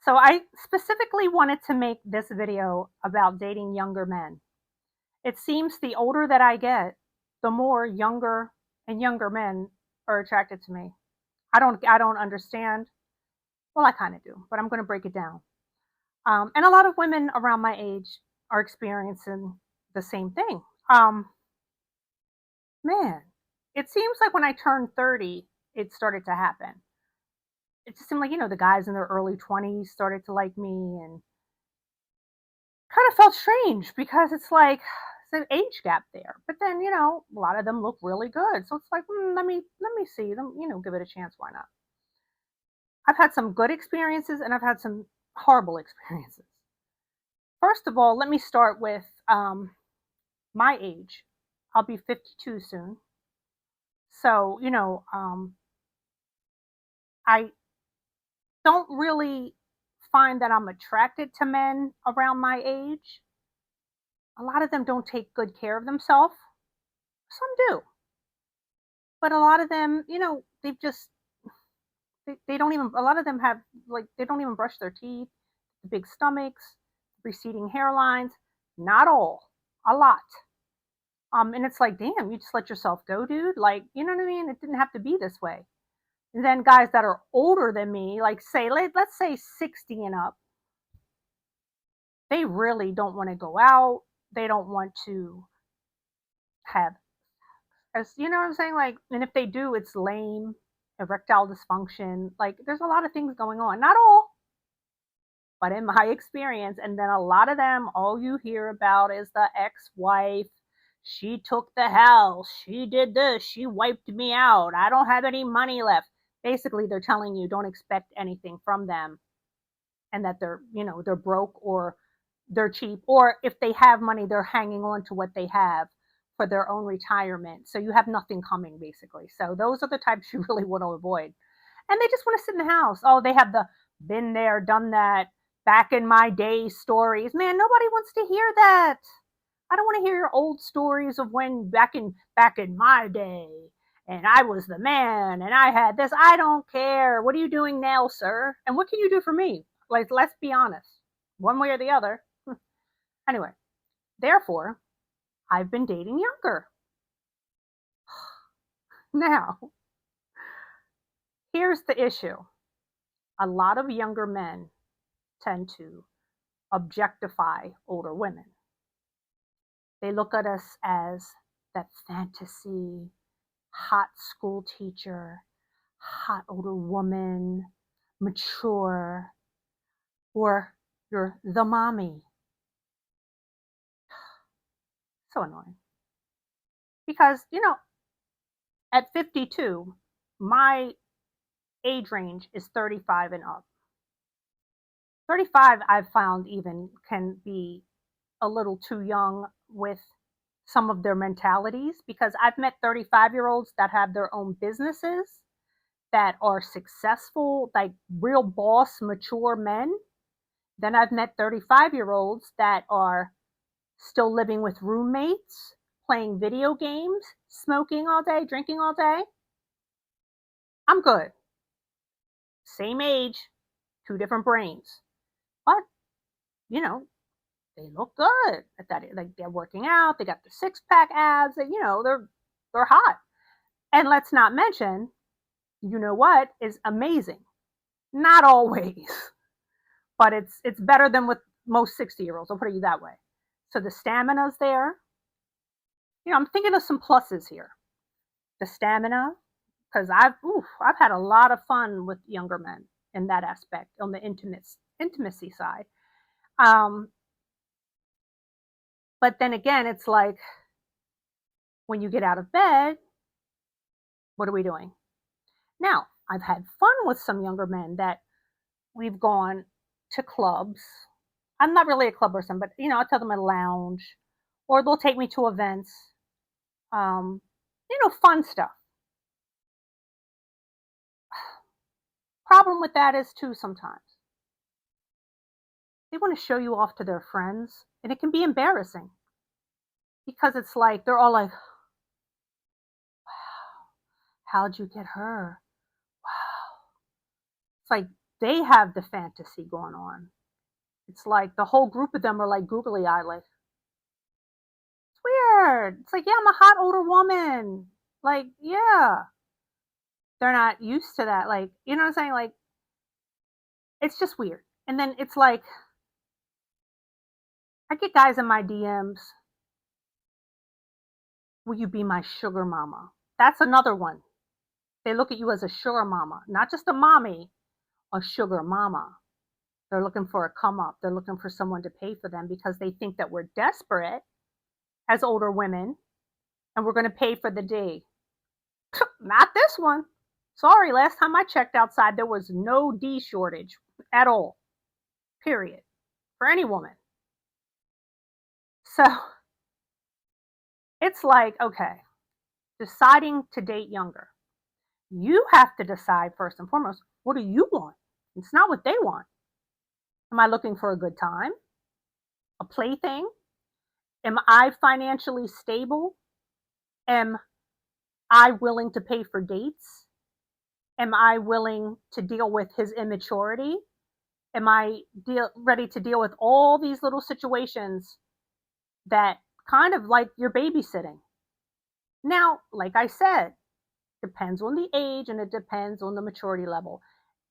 So I specifically wanted to make this video about dating younger men. It seems the older that I get, the more younger and younger men are attracted to me. I don't understand. Well, I kind of do, but I'm going to break it down. And a lot of women around my age are experiencing the same thing. Um, Man, it seems like when I turned 30, it started to happen. It just seemed like, the guys in their early 20s started to like me, and kind of felt strange because it's like it's an age gap there. But then, a lot of them look really good. So it's like, let me see them, give it a chance. Why not? I've had some good experiences and I've had some horrible experiences. First of all, let me start with my age. I'll be 52 soon. So, I don't really find that I'm attracted to men around my age. A lot of them don't take good care of themselves. Some do. But a lot of them, they've just, they don't even, a lot of them have, like, they don't even brush their teeth, the big stomachs, receding hairlines. Not all, a lot. And it's like, damn, you just let yourself go, dude. Like, you know what I mean? It didn't have to be this way. And then guys that are older than me, like say, let's say 60 and up, they really don't want to go out. They don't want to have, as you know what I'm saying? Like, and if they do, it's lame, erectile dysfunction. Like, there's a lot of things going on. Not all, but in my experience. And then a lot of them, all you hear about is the ex-wife. She took the house. She did this. She wiped me out. I don't have any money left. Basically, they're telling you don't expect anything from them, and that they're broke, or they're cheap, or if they have money, they're hanging on to what they have for their own retirement. So you have nothing coming, basically. So those are the types you really want to avoid. And they just want to sit in the house. Oh, they have the been there, done that, back in my day stories. Man, nobody wants to hear that. I don't want to hear your old stories of when back in my day and I was the man and I had this. I don't care. What are you doing now, sir? And what can you do for me? Like, let's be honest, one way or the other. Anyway, therefore, I've been dating younger. Now, here's the issue. A lot of younger men tend to objectify older women. They look at us as that fantasy, hot school teacher, hot older woman, mature, or you're the mommy. So annoying. Because, at 52, my age range is 35 and up. 35, I've found, even can be a little too young with some of their mentalities, because I've met 35-year-olds that have their own businesses, that are successful, like real boss, mature men. Then I've met 35-year-olds that are still living with roommates, playing video games, smoking all day, drinking all day. I'm good. Same age, two different brains. But, you know, they look good at that. Like, they're working out, they got the six-pack abs, they're hot. And let's not mention, what is amazing. Not always, but it's better than with most 60-year-olds. I'll put it that way. So the stamina's there. I'm thinking of some pluses here. The stamina, because I've had a lot of fun with younger men in that aspect, on the intimacy side. But then again, it's like, when you get out of bed, what are we doing? Now, I've had fun with some younger men that we've gone to clubs. I'm not really a club person, but I'll tell them a lounge, or they'll take me to events. Fun stuff. Problem with that is too, sometimes they want to show you off to their friends, and it can be embarrassing, because it's like they're all like, "Wow, how'd you get her? Wow." It's like, they have the fantasy going on. It's like the whole group of them are like googly eyed, like, it's weird. It's like, yeah, I'm a hot older woman. Like, yeah. They're not used to that. Like, you know what I'm saying? Like, it's just weird. And then it's like, I get guys in my DMs, will you be my sugar mama? That's another one. They look at you as a sugar mama, not just a mommy, a sugar mama. They're looking for a come up. They're looking for someone to pay for them because they think that we're desperate as older women and we're going to pay for the D. Not this one. Sorry, last time I checked outside, there was no D shortage at all, period, for any woman. So it's like, okay, deciding to date younger. You have to decide first and foremost, what do you want? It's not what they want. Am I looking for a good time? A plaything? Am I financially stable? Am I willing to pay for dates? Am I willing to deal with his immaturity? Am I ready to deal with all these little situations that kind of like you're babysitting? Now, like I said, depends on the age and it depends on the maturity level.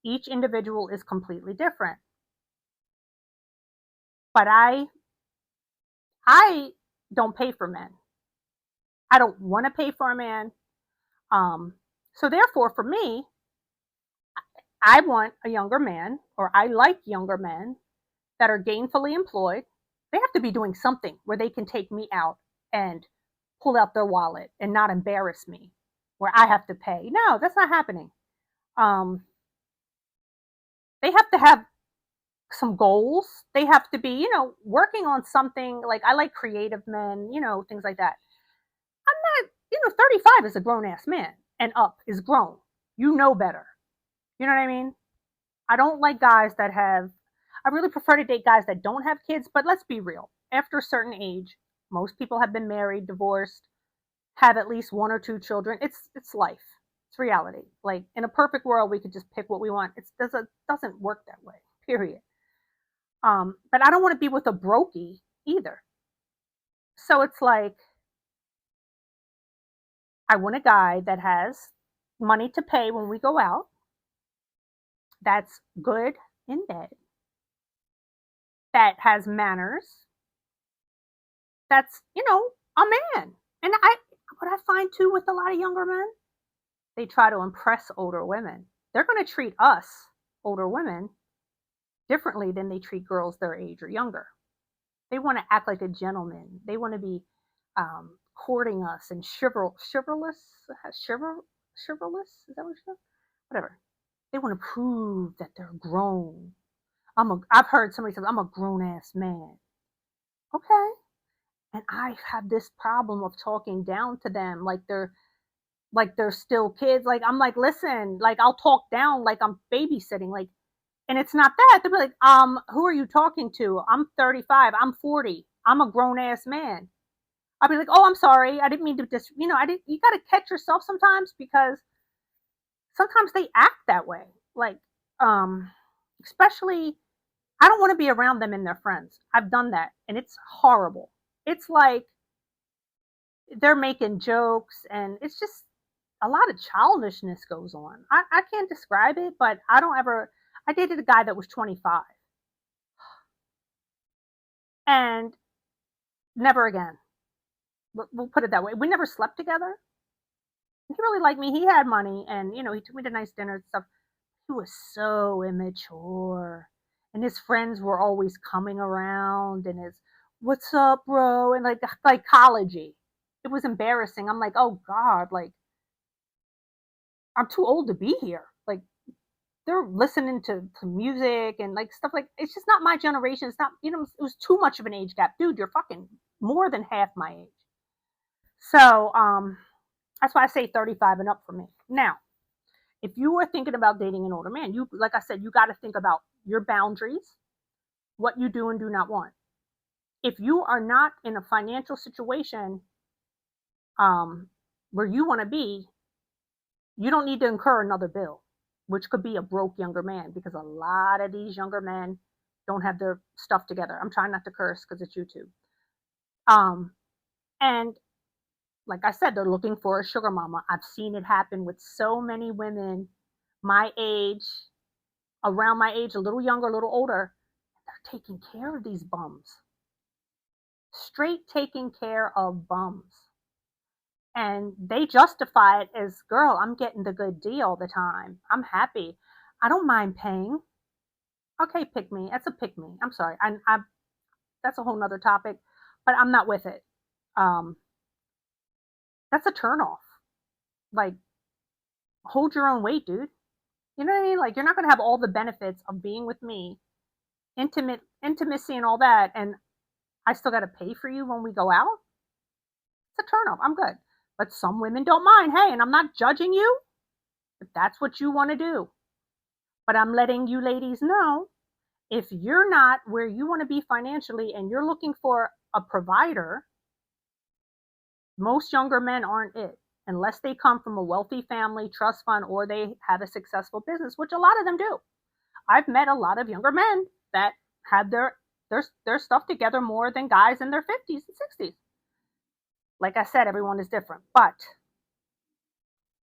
Each individual is completely different. But I don't pay for men. I don't want to pay for a man. So therefore, for me, I want a younger man, or I like younger men that are gainfully employed. They have to be doing something where they can take me out and pull out their wallet and not embarrass me, where I have to pay. No, that's not happening. They have to have some goals. They have to be, working on something. Like, I like creative men, things like that. I'm not, 35 is a grown ass man and up is grown. You know better. You know what I mean? I don't like guys that I really prefer to date guys that don't have kids, but let's be real. After a certain age, most people have been married, divorced, have at least one or two children. It's life. It's reality. Like, in a perfect world, we could just pick what we want. It doesn't work that way. Period. But I don't want to be with a brokey either. So it's like, I want a guy that has money to pay when we go out, that's good in bed, that has manners, that's, a man. And what I find too with a lot of younger men, they try to impress older women. They're going to treat us, older women, differently than they treat girls their age or younger. They want to act like a gentleman. They want to be courting us and chivalrous. Is that what you Whatever. They want to prove that they're grown. I've heard somebody say, I'm a grown ass man. Okay. And I have this problem of talking down to them like they're still kids. Like, I'm like, listen, like, I'll talk down like I'm babysitting. Like, and it's not that. They'll be like, who are you talking to? I'm 35. I'm 40. I'm a grown ass man. I'll be like, oh, I'm sorry. I didn't mean to just, you got to catch yourself sometimes, because sometimes they act that way. Like, especially, I don't want to be around them and their friends. I've done that and it's horrible. It's like they're making jokes and it's just a lot of childishness goes on. I can't describe it, but I dated a guy that was 25 and never again. We'll put it that way. We never slept together. He really liked me. He had money and, he took me to nice dinners and stuff. He was so immature. And his friends were always coming around and what's up, bro? And like collegey. It was embarrassing. I'm like, oh God, like, I'm too old to be here. Like, they're listening to music and like stuff, like, it's just not my generation. It's not, it was too much of an age gap. Dude, you're fucking more than half my age. So, that's why I say 35 and up for me. Now, if you are thinking about dating an older man, like I said, you got to think about your boundaries, what you do and do not want. If you are not in a financial situation where you want to be, you don't need to incur another bill. which could be a broke younger man, because a lot of these younger men don't have their stuff together. I'm trying not to curse because it's YouTube. Um, and like I said, they're looking for a sugar mama. I've seen it happen with so many women my age, around my age, a little younger, a little older. They're taking care of these bums, straight taking care of bums. And they justify it as, girl, I'm getting the good deal all the time. I'm happy. I don't mind paying. Okay, pick me. That's a pick me. I'm sorry. That's a whole nother topic, but I'm not with it. Um, that's a turnoff. Like, hold your own weight, dude. You know what I mean? Like, you're not going to have all the benefits of being with me, intimacy and all that, and I still got to pay for you when we go out. It's a turnoff. I'm good. But some women don't mind. Hey, and I'm not judging you if that's what you want to do. But I'm letting you ladies know, if you're not where you want to be financially and you're looking for a provider, most younger men aren't it, unless they come from a wealthy family, trust fund, or they have a successful business, which a lot of them do. I've met a lot of younger men that had their stuff together more than guys in their 50s and 60s. Like I said, everyone is different, but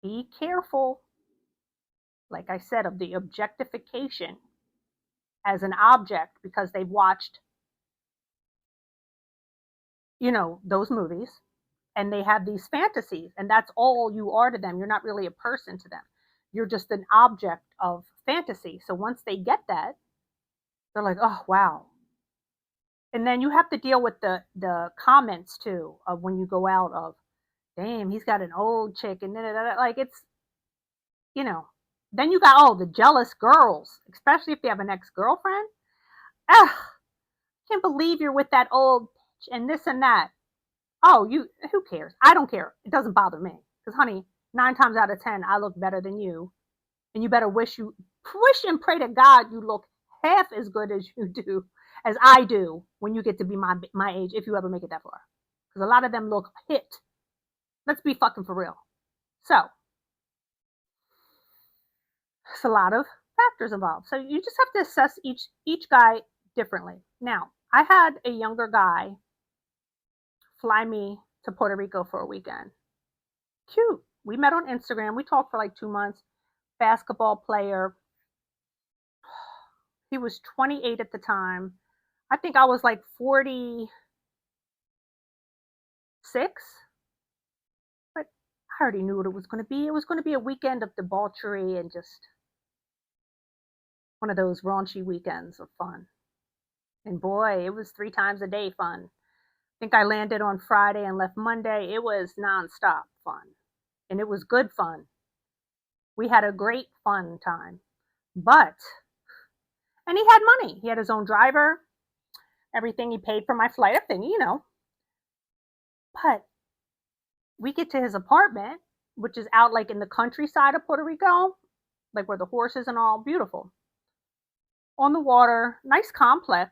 be careful, like I said, of the objectification as an object, because they've watched, those movies, and they have these fantasies, and that's all you are to them. You're not really a person to them. You're just an object of fantasy. So once they get that, they're like, oh, wow. And then you have to deal with the comments too, of when you go out, of, damn, he's got an old chick, and like, it's, then you got, the jealous girls, especially if they have an ex-girlfriend. Ugh, can't believe you're with that old bitch and this and that. Oh, who cares? I don't care. It doesn't bother me. Because, honey, 9 times out of 10, I look better than you. And you better wish and pray to God you look half as good as I do when you get to be my age, if you ever make it that far. Because a lot of them look hit. Let's be fucking for real. So, it's a lot of factors involved. So you just have to assess each guy differently. Now, I had a younger guy fly me to Puerto Rico for a weekend. Cute. We met on Instagram. We talked for like 2 months. Basketball player. He was 28 at the time. I think I was like 46. But I already knew what it was going to be. It was going to be a weekend of debauchery and just one of those raunchy weekends of fun. And boy, it was 3 times a day fun. I think I landed on Friday and left Monday. It was nonstop fun. And it was good fun. We had a great fun time. And he had money. He had his own driver, everything. He paid for my flight, everything, But we get to his apartment, which is out like in the countryside of Puerto Rico, like where the horses and all, beautiful. On the water, nice complex,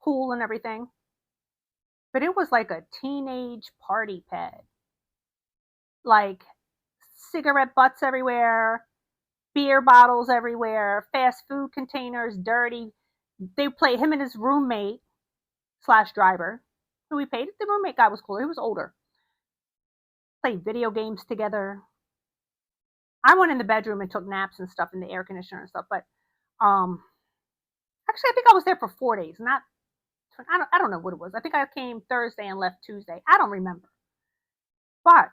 pool and everything. But it was like a teenage party pad. Like cigarette butts everywhere, beer bottles everywhere, fast food containers, dirty. They played, him and his roommate / driver, who we paid. The roommate guy was cool. He was older. Played video games together. I went in the bedroom and took naps and stuff in the air conditioner and stuff. But actually, I think I was there for 4 days. I don't know what it was. I think I came Thursday and left Tuesday. I don't remember. But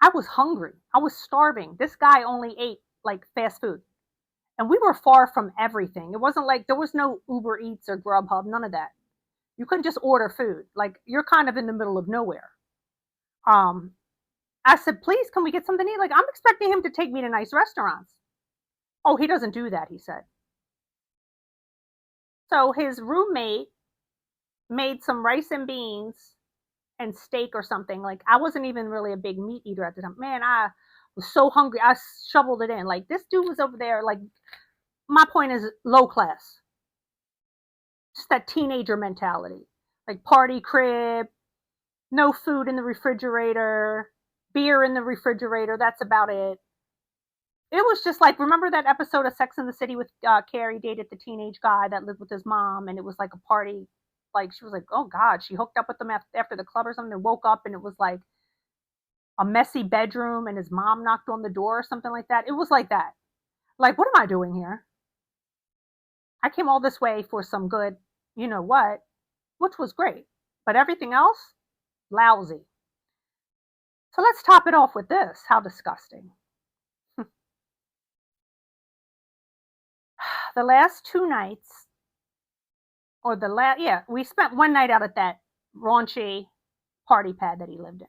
I was hungry. I was starving. This guy only ate like fast food. And we were far from everything. It wasn't like there was no Uber Eats or Grubhub, none of that. You couldn't just order food. Like, you're kind of in the middle of nowhere. I said, please, can we get something to eat? Like, I'm expecting him to take me to nice restaurants. Oh, he doesn't do that, he said. So his roommate made some rice and beans and steak or something. Like, I wasn't even really a big meat eater at the time. Man, I was so hungry. I shoveled it in. Like, this dude was over there. Like, my point is low class. Just that teenager mentality. Like, party crib, no food in the refrigerator, beer in the refrigerator. That's about it. It was just like, remember that episode of Sex and the City with Carrie dated the teenage guy that lived with his mom, and it was like a party. Like she was like, oh God, she hooked up with him after the club or something, and woke up and it was like a messy bedroom, and his mom knocked on the door or something like that. It was like that. Like, what am I doing here? I came all this way for some good, you know what, which was great, but everything else, lousy. So let's top it off with this. How disgusting. The last 2 nights, or the last, yeah, we spent one night out at that raunchy party pad that he lived in.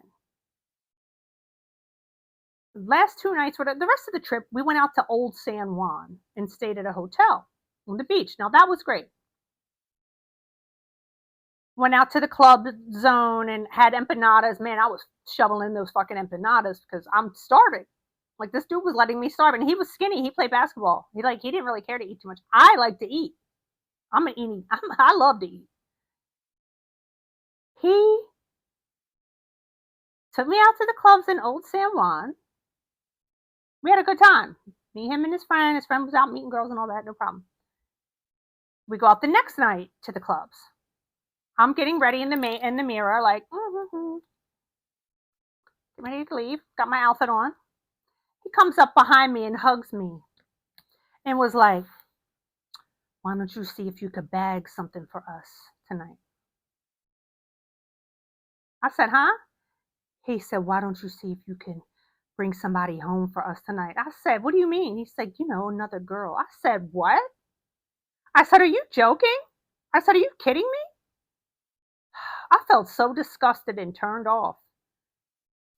Last 2 nights, the rest of the trip, we went out to Old San Juan and stayed at a hotel on the beach. Now that was great. Went out to the club zone and had empanadas. Man, I was shoveling those fucking empanadas because I'm starving. Like, this dude was letting me starve, and he was skinny. He played basketball. He didn't really care to eat too much. I like to eat. I love to eat. He took me out to the clubs in Old San Juan. We had a good time. Me, him, and his friend. His friend was out meeting girls and all that. No problem. We go out the next night to the clubs. I'm getting ready in the mirror, like, ready to leave. Got my outfit on. He comes up behind me and hugs me and was like, why don't you see if you could bag something for us tonight? I said, huh? He said, why don't you see if you can bring somebody home for us tonight? I said, what do you mean? He said, another girl. I said, what? I said, are you joking? I said, are you kidding me? I felt so disgusted and turned off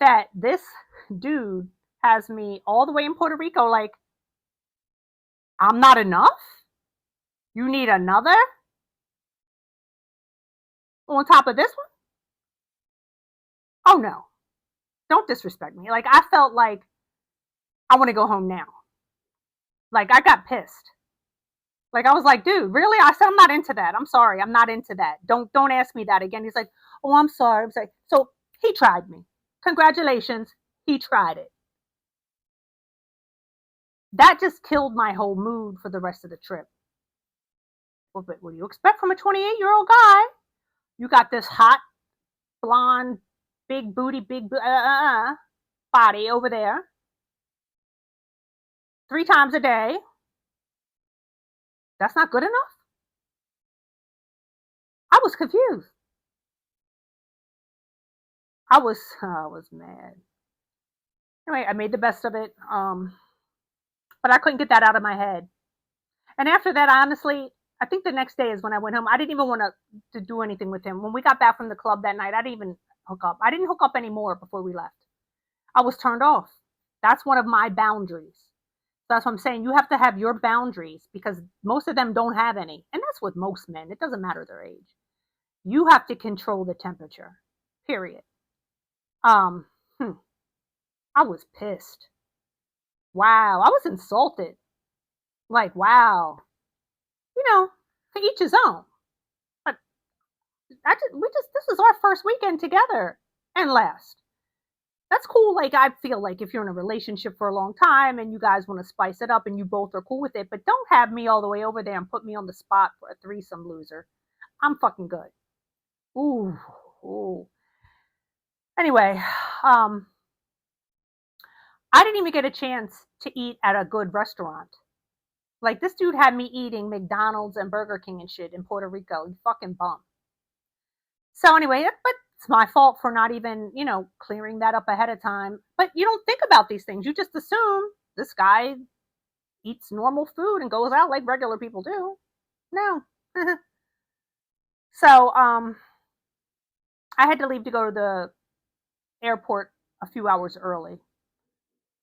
that this dude has me all the way in Puerto Rico like, I'm not enough? You need another? On top of this one? Oh no. Don't disrespect me. Like, I felt like I want to go home now. Like, I got pissed. Like, I was like, dude, really? I said, I'm not into that. I'm sorry. I'm not into that. Don't ask me that again. He's like, oh, I'm sorry. I was like, so he tried me. Congratulations. He tried it. That just killed my whole mood for the rest of the trip. Well, but what do you expect from a 28-year-old guy? You got this hot, blonde, big booty, body over there 3 times a day. That's not good enough? I was confused. I was mad. Anyway, I made the best of it. But I couldn't get that out of my head. And after that, honestly, I think the next day is when I went home. I didn't even want to do anything with him. When we got back from the club that night, I didn't even hook up. I didn't hook up anymore before we left. I was turned off. That's one of my boundaries. So that's what I'm saying. You have to have your boundaries because most of them don't have any. And that's with most men. It doesn't matter their age. You have to control the temperature. Period. Um, hmm. I was pissed. Wow. I was insulted. Like, wow. To each his own. But this is our first weekend together and last. That's cool. Like, I feel like if you're in a relationship for a long time and you guys want to spice it up and you both are cool with it, but don't have me all the way over there and put me on the spot for a threesome, loser. I'm fucking good. Ooh. Anyway, I didn't even get a chance to eat at a good restaurant. Like, this dude had me eating McDonald's and Burger King and shit in Puerto Rico. You fucking bum. So anyway, but it's my fault for not even, clearing that up ahead of time. But you don't think about these things. You just assume this guy eats normal food and goes out like regular people do. No. So, I had to leave to go to the airport a few hours early.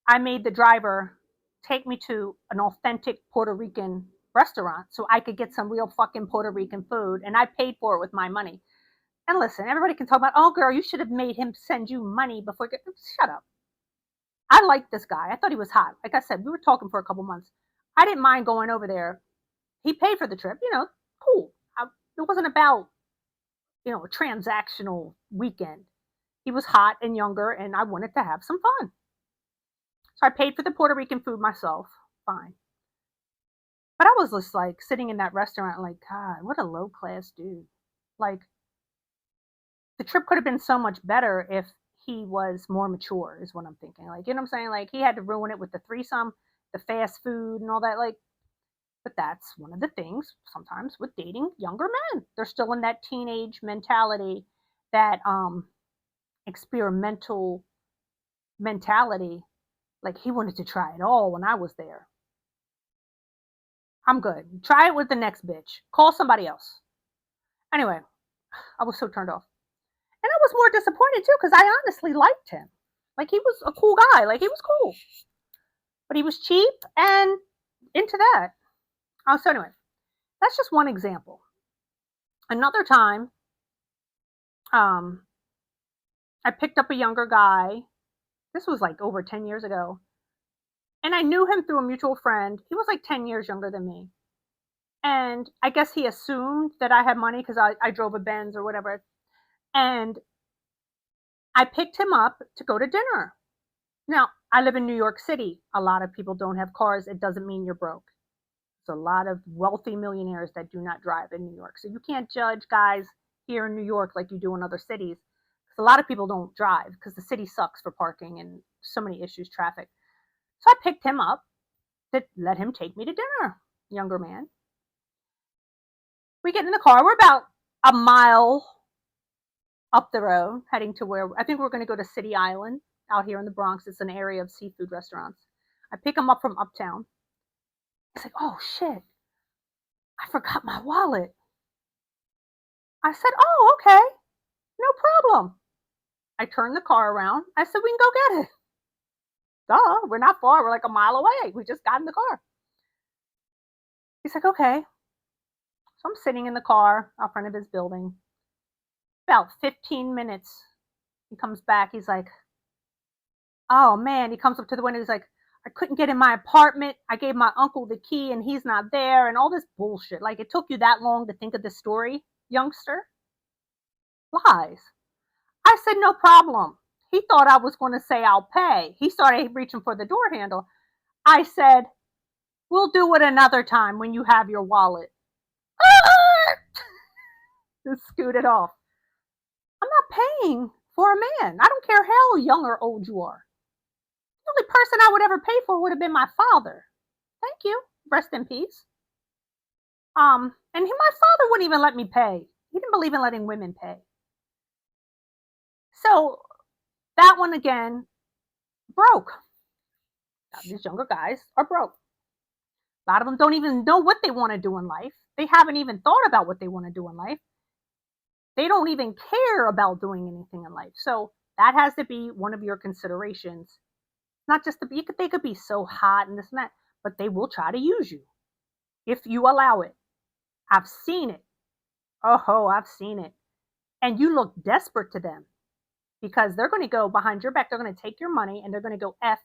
I made the driver take me to an authentic Puerto Rican restaurant so I could get some real fucking Puerto Rican food, and I paid for it with my money. And listen, everybody can talk about, oh, girl, you should have made him send you money before. Shut up. I liked this guy. I thought he was hot. Like I said, we were talking for a couple months. I didn't mind going over there. He paid for the trip. Cool. It wasn't about, a transactional weekend. He was hot and younger, and I wanted to have some fun. So I paid for the Puerto Rican food myself. Fine. But I was just like sitting in that restaurant, like, God, what a low class dude. Like, the trip could have been so much better if he was more mature, is what I'm thinking. Like, you know what I'm saying? Like, he had to ruin it with the threesome, the fast food, and all that. Like, but that's one of the things sometimes with dating younger men. They're still in that teenage mentality, that experimental mentality. Like, he wanted to try it all when I was there. I'm good. Try it with the next bitch. Call somebody else. Anyway, I was so turned off. And I was more disappointed too, because I honestly liked him. Like, he was a cool guy. Like, he was cool. But he was cheap and into that. So anyway, that's just one example. Another time, um, I picked up a younger guy. This was like over 10 years ago. And I knew him through a mutual friend. He was like 10 years younger than me. And I guess he assumed that I had money because I drove a Benz or whatever. And I picked him up to go to dinner. Now, I live in New York City. A lot of people don't have cars. It doesn't mean you're broke. There's a lot of wealthy millionaires that do not drive in New York. So you can't judge guys here in New York like you do in other cities. Because a lot of people don't drive because the city sucks for parking and so many issues, traffic. So I picked him up to let him take me to dinner, younger man. We get in the car. We're about a mile up the road, heading to where I think we're going to go to City Island out here in the Bronx. It's an area of seafood restaurants. I pick him up from uptown. He's like, oh shit, I forgot my wallet. I said, oh, okay, no problem. I turned the car around. I said, we can go get it. Duh, we're not far. We're like a mile away. We just got in the car. He's like, okay. So I'm sitting in the car out front of his building. About 15 minutes, he comes back. He's like, oh man. He comes up to the window. He's like, I couldn't get in my apartment. I gave my uncle the key and he's not there, and all this bullshit. Like, it took you that long to think of this story, youngster? Lies. I said, no problem. He thought I was going to say, I'll pay. He started reaching for the door handle. I said, we'll do it another time when you have your wallet. Just scooted off. I'm not paying for a man. I don't care how young or old you are. The only person I would ever pay for would have been my father. Thank you. Rest in peace. And my father wouldn't even let me pay. He didn't believe in letting women pay. So that one again, broke. These younger guys are broke. A lot of them don't even know what they want to do in life. They haven't even thought about what they want to do in life. They don't even care about doing anything in life. So that has to be one of your considerations. Not just they could be so hot and this and that, but they will try to use you if you allow it. I've seen it. Oh, I've seen it. And you look desperate to them because they're going to go behind your back. They're going to take your money and they're going to go F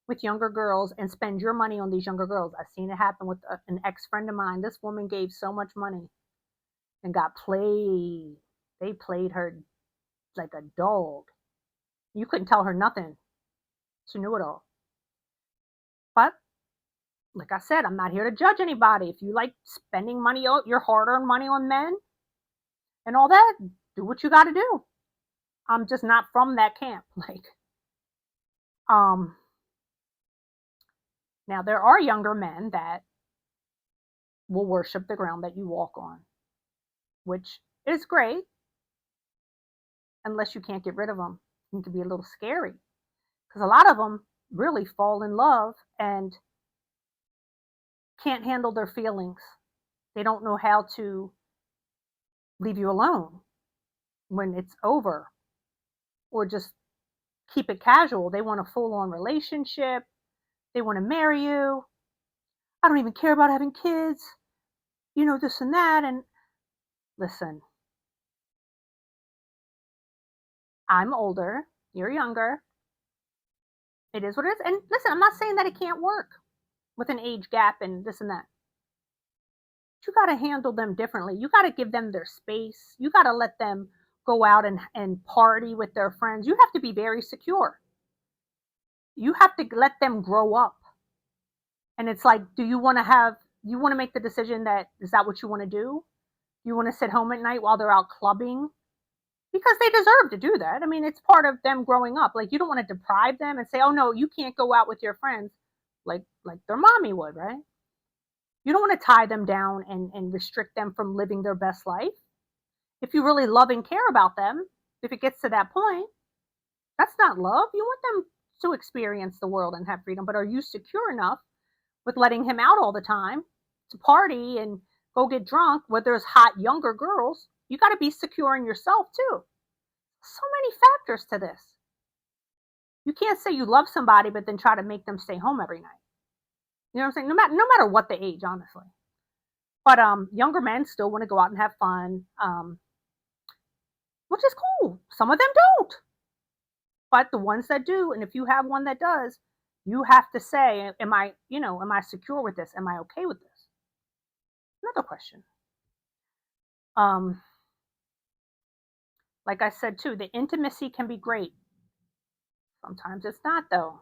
with younger girls and spend your money on these younger girls. I've seen it happen with an ex-friend of mine. This woman gave so much money and got played. They played her like a dog. You couldn't tell her nothing. She knew it all. But like I said, I'm not here to judge anybody. If you like spending money, your hard-earned money on men and all that, do what you got to do. I'm just not from that camp. Now there are younger men that will worship the ground that you walk on, which is great, unless you can't get rid of them. It can be a little scary because a lot of them really fall in love and can't handle their feelings. They don't know how to leave you alone when it's over or just keep it casual. They want a full-on relationship. They want to marry you. I don't even care about having kids. This and that. And listen, I'm older. You're younger. It is what it is. And listen, I'm not saying that it can't work with an age gap and this and that. You got to handle them differently. You got to give them their space. You got to let them go out and party with their friends. You have to be very secure. You have to let them grow up. And it's like, do you want to make the decision that is that what you want to do? You want to sit home at night while they're out clubbing? Because they deserve to do that. I mean, it's part of them growing up. Like, you don't want to deprive them and say, "Oh no, you can't go out with your friends," like their mommy would, right? You don't want to tie them down and restrict them from living their best life. If you really love and care about them, if it gets to that point, that's not love. You want them to experience the world and have freedom, but are you secure enough with letting him out all the time to party and go get drunk where there's hot younger girls? You got to be secure in yourself too. So many factors to this. You can't say you love somebody but then try to make them stay home every night. You know what I'm saying? No matter what the age, honestly. But younger men still want to go out and have fun, which is cool. Some of them don't. But the ones that do, and if you have one that does, you have to say, am I secure with this? Am I okay with this? Another question. Like I said too, the intimacy can be great. Sometimes it's not though.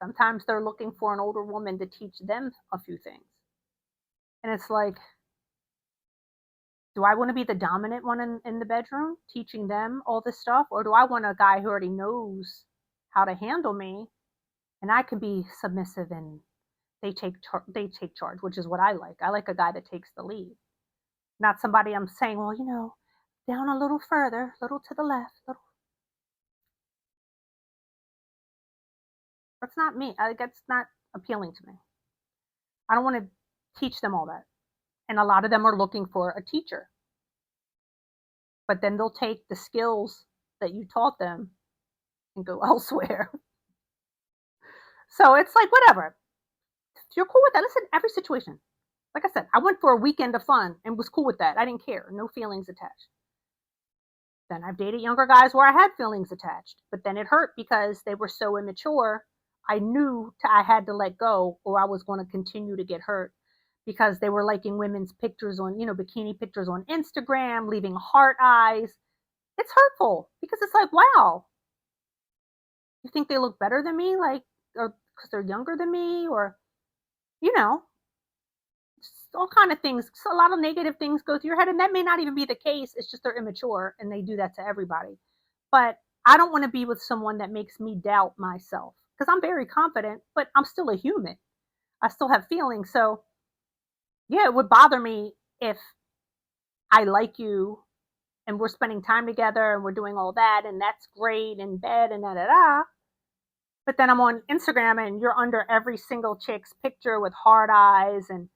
Sometimes they're looking for an older woman to teach them a few things. And it's like, do I want to be the dominant one in the bedroom, teaching them all this stuff? Or do I want a guy who already knows how to handle me and I can be submissive and they take charge, which is what I like. I like a guy that takes the lead, not somebody I'm saying, well, down a little further, a little to the left, little. That's not me. That's not appealing to me. I don't want to teach them all that. And a lot of them are looking for a teacher. But then they'll take the skills that you taught them and go elsewhere. So it's like, whatever. If you're cool with that, listen, every situation. Like I said, I went for a weekend of fun and was cool with that. I didn't care. No feelings attached. Then I've dated younger guys where I had feelings attached, but then it hurt because they were so immature. I knew I had to let go or I was going to continue to get hurt because they were liking women's pictures on, bikini pictures on Instagram, leaving heart eyes. It's hurtful because it's like, wow, you think they look better than me? Like, or because they're younger than me, or, all kind of things. So a lot of negative things go through your head, and that may not even be the case. It's just they're immature and they do that to everybody. But I don't want to be with someone that makes me doubt myself because I'm very confident, but I'm still a human. I still have feelings. So, yeah, it would bother me if I like you and we're spending time together and we're doing all that and that's great in bed and da da da. But then I'm on Instagram and you're under every single chick's picture with hard eyes and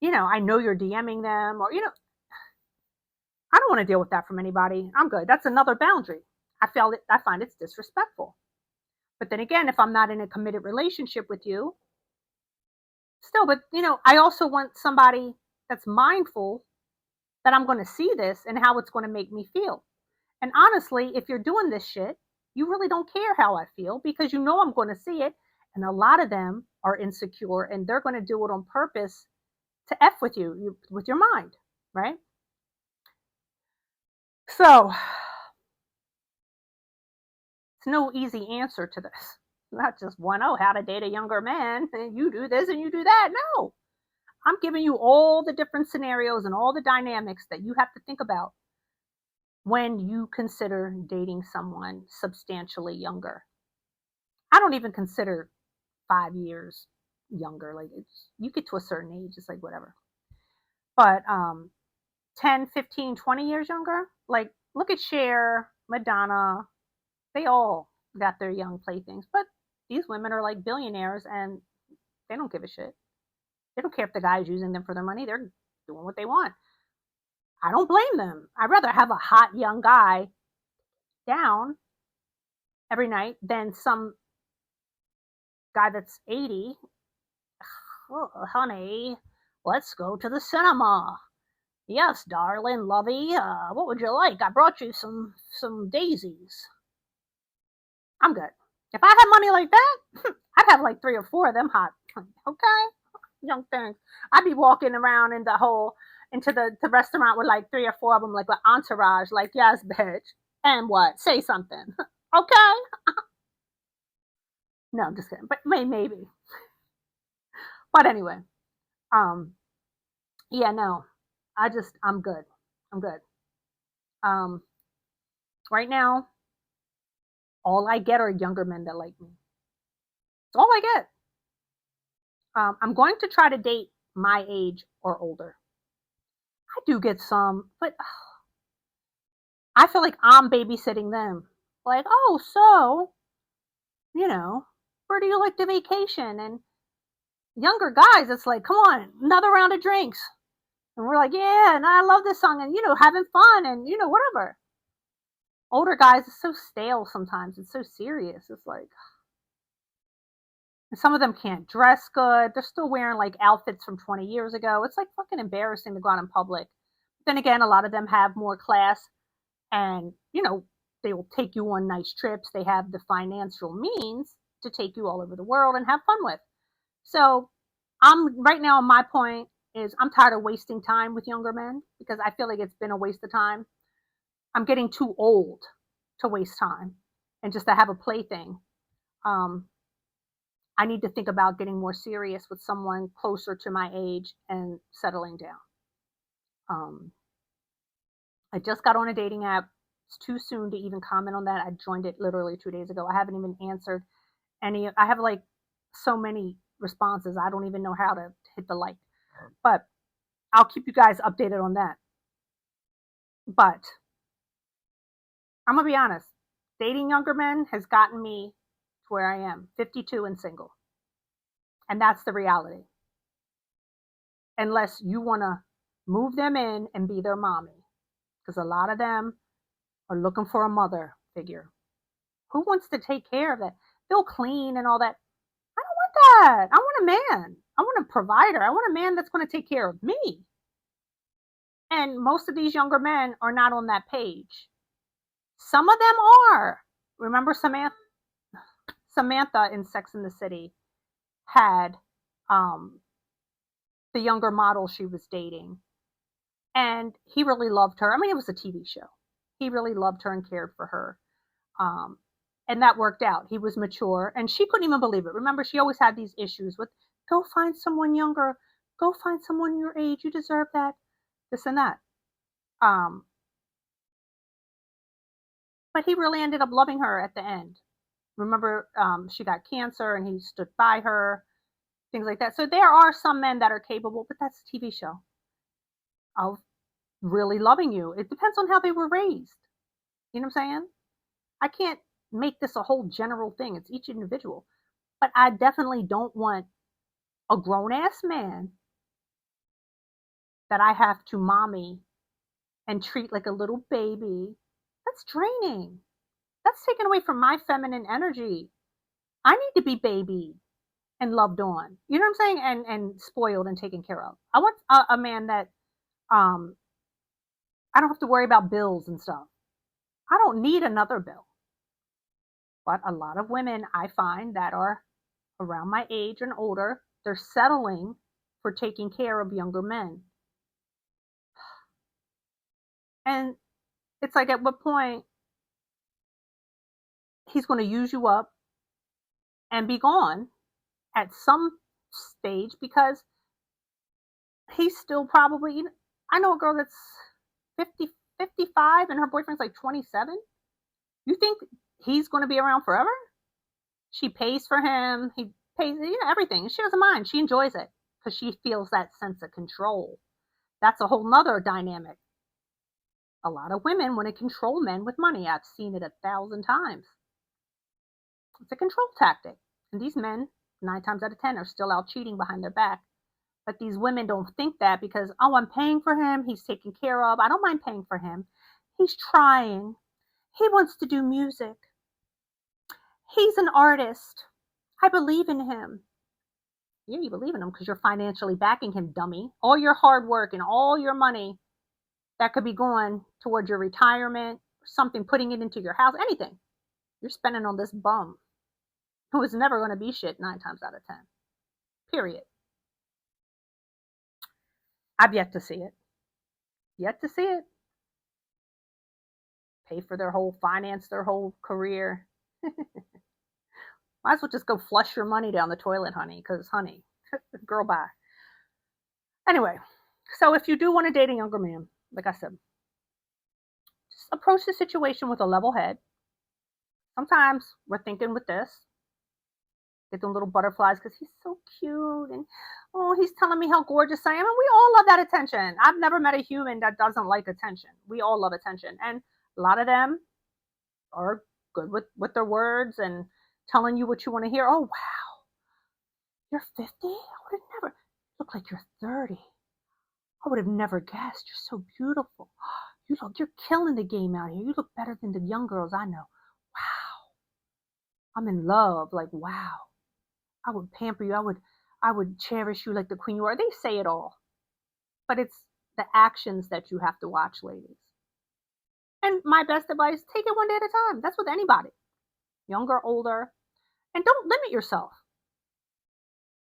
I know you're DMing them or I don't want to deal with that from anybody. I'm good. That's another boundary. I find it's disrespectful. But then again, if I'm not in a committed relationship with you, still, but I also want somebody that's mindful that I'm going to see this and how it's going to make me feel. And honestly, if you're doing this shit, you really don't care how I feel because I'm going to see it. And a lot of them are insecure and they're going to do it on purpose to F with you with your mind, right? So it's no easy answer to this. Not just one, how to date a younger man, and you do this and you do that. No, I'm giving you all the different scenarios and all the dynamics that you have to think about when you consider dating someone substantially younger. I don't even consider 5 years younger. Like you get to a certain age, it's like whatever. But 10, 15, 20 years younger, like look at Cher, Madonna, they all got their young playthings. But these women are like billionaires and they don't give a shit. They don't care if the guy's using them for their money. They're doing what they want. I don't blame them. I'd rather have a hot young guy down every night than some guy that's 80. Oh, honey, let's go to the cinema. Yes, darling, lovey. What would you like? I brought you some daisies. I'm good. If I had money like that, I'd have like 3 or 4 of them hot. Okay, young things. I'd be walking around into the restaurant with like 3 or 4 of them, like with entourage. Like, yes, bitch. And what? Say something. Okay. No, I'm just kidding. But maybe. But anyway, um, yeah, no, I'm good. I'm good. Um, right now, all I get are younger men that like me. It's all I get. I'm going to try to date my age or older. I do get some, but I feel like I'm babysitting them. Like, oh, so, you know, where do you like to vacation? And younger guys, it's like, come on, another round of drinks. And we're like, yeah, and I love this song, and, having fun, and, whatever. Older guys, it's so stale sometimes. It's so serious. It's like, and some of them can't dress good. They're still wearing like outfits from 20 years ago. It's like fucking embarrassing to go out in public. Then again, a lot of them have more class and, they will take you on nice trips. They have the financial means to take you all over the world and have fun with. So I'm right now, my point is I'm tired of wasting time with younger men because I feel like it's been a waste of time. I'm getting too old to waste time and just to have a plaything. Um, I need to think about getting more serious with someone closer to my age and settling down. Um, I just got on a dating app. It's too soon to even comment on that. I joined it literally 2 days ago. I haven't even answered any. I have like so many responses. I don't even know how to hit the like. But I'll keep you guys updated on that. But I'm going to be honest. Dating younger men has gotten me to where I am, 52 and single. And that's the reality. Unless you want to move them in and be their mommy. Because a lot of them are looking for a mother figure. Who wants to take care of that? They'll clean and all that. I don't want that. I want a man. I want a provider. I want a man that's going to take care of me. And most of these younger men are not on that page. Some of them are. Remember Samantha in Sex and the City had the younger model she was dating. And he really loved her. I mean, it was a TV show. He really loved her and cared for her. And that worked out. He was mature, and she couldn't even believe it. Remember, she always had these issues with, go find someone younger, go find someone your age, you deserve that, this and that. But he really ended up loving her at the end. Remember, she got cancer, and he stood by her, things like that. So there are some men that are capable, but that's a TV show, of really loving you. It depends on how they were raised. You know what I'm saying? I can't make this a whole general thing. It's each individual. But I definitely don't want a grown ass man that I have to mommy and treat like a little baby. That's draining. That's taken away from my feminine energy. I need to be baby and loved on. You know what I'm saying? And spoiled and taken care of. I want a man that um I don't have to worry about bills and stuff. I don't need another bill. But a lot of women I find that are around my age and older, they're settling for taking care of younger men. And it's like, at what point he's going to use you up and be gone at some stage, because he's still probably, I know a girl that's 50, 55 and her boyfriend's like 27. You think he's going to be around forever? She pays for him. He pays, everything. She doesn't mind. She enjoys it because she feels that sense of control. That's a whole nother dynamic. A lot of women want to control men with money. I've seen it 1,000 times. It's a control tactic. And these men, 9 times out of 10, are still out cheating behind their back. But these women don't think that because, oh, I'm paying for him. He's taken care of. I don't mind paying for him. He's trying. He wants to do music. He's an artist. I believe in him. Yeah, you believe in him because you're financially backing him, dummy. All your hard work and all your money that could be going towards your retirement, something, putting it into your house, anything. You're spending on this bum who is never going to be shit 9 times out of 10. Period. I've yet to see it. Yet to see it. Pay for their whole finance, their whole career. Might as well just go flush your money down the toilet, honey, because, honey, girl, bye. Anyway, so if you do want to date a younger man, like I said, just approach the situation with a level head. Sometimes we're thinking with this, get them little butterflies because he's so cute and oh, he's telling me how gorgeous I am. And we all love that attention. I've never met a human that doesn't like attention. We all love attention. And a lot of them are good with their words and telling you what you want to hear. Oh, wow, you're 50? I would have never. Look like you're 30. I would have never guessed. You're so beautiful. You're killing the game out here. You look better than the young girls I know. Wow. I'm in love. Like, wow. I would pamper you. I would cherish you like the queen you are. They say it all. But it's the actions that you have to watch, ladies. And my best advice, take it one day at a time. That's with anybody. Younger, older. And don't limit yourself.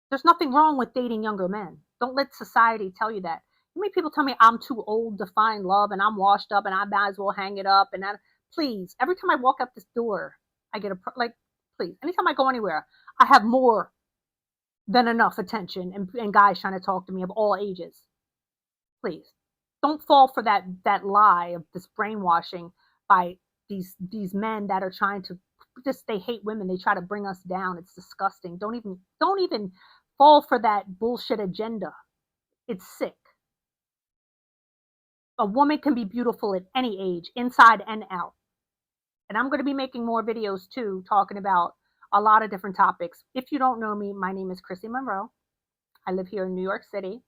There's nothing wrong with dating younger men. Don't let society tell you that. How many people tell me I'm too old to find love and I'm washed up and I might as well hang it up? And please, every time I walk up this door, I get please, anytime I go anywhere, I have more than enough attention and guys trying to talk to me of all ages. Please, don't fall for that lie of this brainwashing by these men that are trying to they hate women. They try to bring us down. It's disgusting. Don't even fall for that bullshit agenda. It's sick. A woman can be beautiful at any age, inside and out. And I'm going to be making more videos too, talking about a lot of different topics. If you don't know me, my name is Chrissy Monroe. I live here in New York City.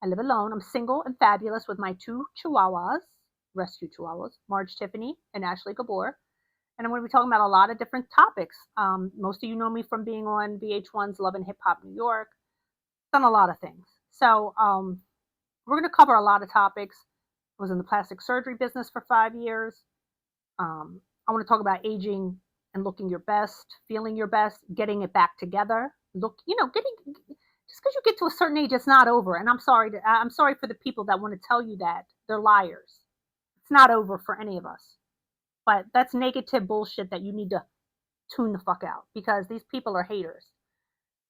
I live alone. I'm single and fabulous with my 2 chihuahuas, rescue chihuahuas, Marge Tiffany and Ashley Gabor. And I'm going to be talking about a lot of different topics. Most of you know me from being on VH1's Love and Hip Hop New York. Done a lot of things. So we're going to cover a lot of topics. I was in the plastic surgery business for 5 years. I want to talk about aging and looking your best, feeling your best, getting it back together. Just because you get to a certain age, it's not over. And I'm sorry for the people that want to tell you that. They're liars. It's not over for any of us. But that's negative bullshit that you need to tune the fuck out because these people are haters.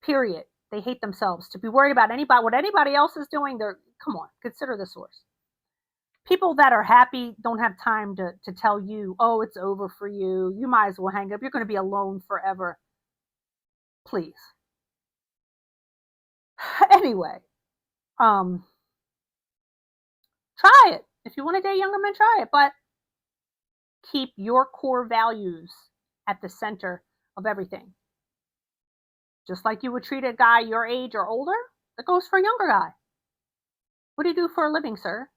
Period. They hate themselves. To be worried about what anybody else is doing, come on, consider the source. People that are happy don't have time to tell you, oh, it's over for you. You might as well hang up. You're going to be alone forever. Please. Anyway, try it. If you want to date younger men, try it. But keep your core values at the center of everything. Just like you would treat a guy your age or older, that goes for a younger guy. What do you do for a living, sir?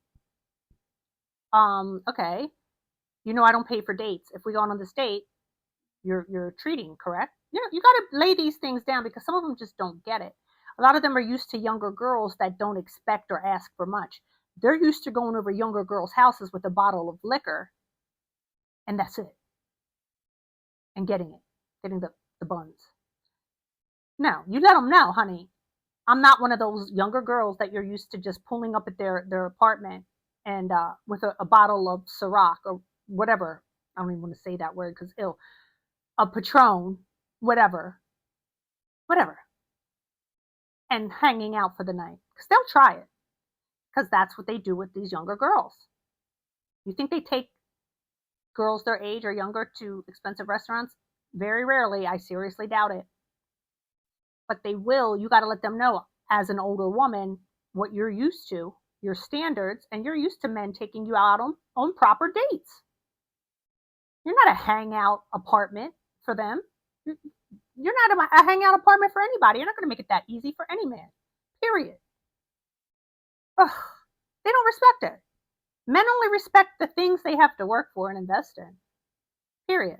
Okay. You know I don't pay for dates. If we go on this date, you're treating, correct? You got to lay these things down because some of them just don't get it. A lot of them are used to younger girls that don't expect or ask for much. They're used to going over younger girls' houses with a bottle of liquor, and that's it. And getting the buns. No, you let them know, honey. I'm not one of those younger girls that you're used to just pulling up at their apartment and with a bottle of Ciroc or whatever. I don't even want to say that word because ill. A Patron, whatever. And hanging out for the night. Because they'll try it. Because that's what they do with these younger girls. You think they take girls their age or younger to expensive restaurants? Very rarely. I seriously doubt it. But they will. You got to let them know, as an older woman, what you're used to, your standards, and you're used to men taking you out on proper dates. You're not a hangout apartment for them. You're not a hangout apartment for anybody. You're not going to make it that easy for any man. Period. Ugh, they don't respect it. Men only respect the things they have to work for and invest in. Period.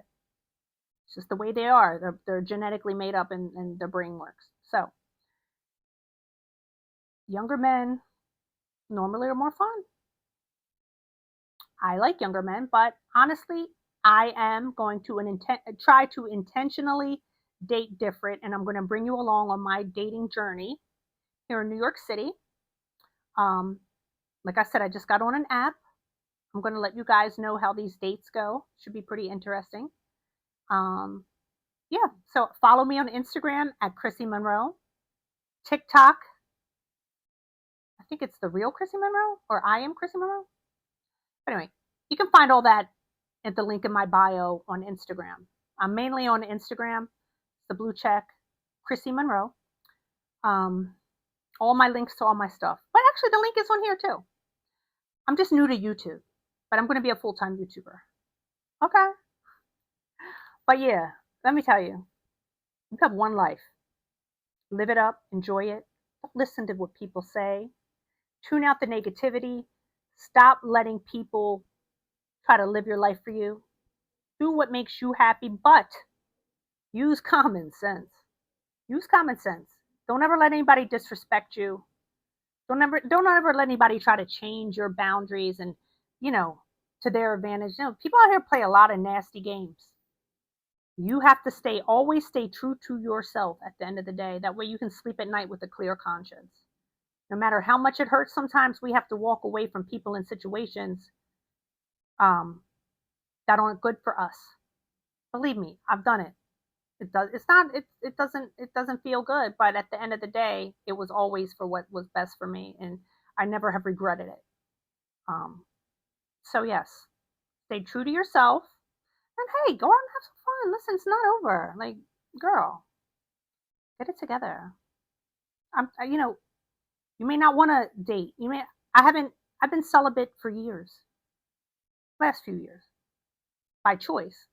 It's just the way they are. They're genetically made up and their brain works. So, younger men normally are more fun. I like younger men, but honestly, I am going to try to intentionally date different, and I'm going to bring you along on my dating journey here in New York City. Like I said, I just got on an app. I'm going to let you guys know how these dates go. Should be pretty interesting. yeah, so follow me on Instagram at Chrissy Monroe. TikTok, I think it's the real Chrissy Monroe, or I am Chrissy Monroe. But anyway, you can find all that at the link in my bio on Instagram. I'm mainly on Instagram, the blue check, Chrissy Monroe. Um, all my links to all my stuff. But actually, the link is on here too. I'm just new to YouTube, but I'm going to be a full-time YouTuber. Okay. But yeah, let me tell you, you have one life. Live it up, enjoy it. Don't listen to what people say. Tune out the negativity. Stop letting people try to live your life for you. Do what makes you happy, but use common sense. Use common sense. Don't ever let anybody disrespect you. Don't ever let anybody try to change your boundaries and, you know, to their advantage. You know, people out here play a lot of nasty games. You have to always stay true to yourself at the end of the day. That way you can sleep at night with a clear conscience. No matter how much it hurts, sometimes we have to walk away from people and situations um, that aren't good for us. Believe me, I've done it. It does. It's not. It doesn't. It doesn't feel good. But at the end of the day, it was always for what was best for me, and I never have regretted it. Um, so yes, stay true to yourself, and hey, go out and have some fun. Listen, it's not over. Like, girl, get it together. You know, you may not want to date. You may. I haven't. I've been celibate for years. Last few years, by choice.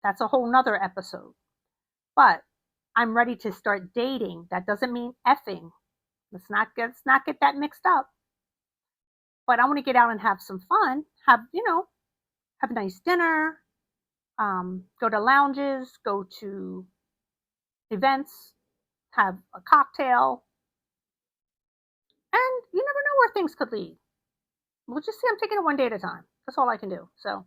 That's a whole nother episode. But I'm ready to start dating. That doesn't mean effing. Let's not get that mixed up. But I want to get out and have some fun. Have a nice dinner. Go to lounges. Go to events. Have a cocktail. And you never know where things could lead. We'll just see. I'm taking it one day at a time. That's all I can do. So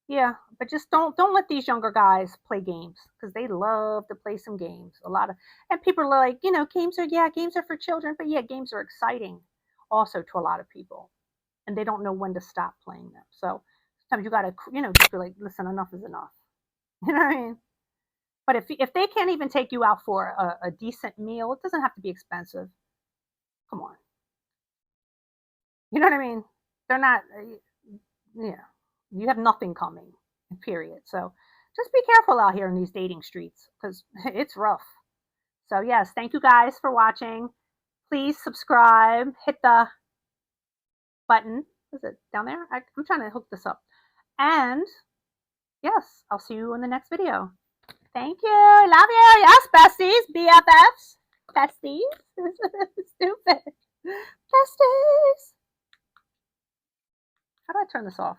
yeah, but just don't let these younger guys play games because they love to play some games. And people are like, games are for children, but yeah, games are exciting also to a lot of people, and they don't know when to stop playing them. So sometimes you gotta, just be like, listen, enough is enough. You know what I mean? But if they can't even take you out for a decent meal, it doesn't have to be expensive. Come on, you know what I mean? They're not, yeah. You have nothing coming. Period. So just be careful out here in these dating streets because it's rough. So yes, thank you guys for watching. Please subscribe. Hit the button. Is it down there? I'm trying to hook this up. And yes, I'll see you in the next video. Thank you. Love you. Yes, besties, BFFs, besties. Stupid. Besties. How do I turn this off?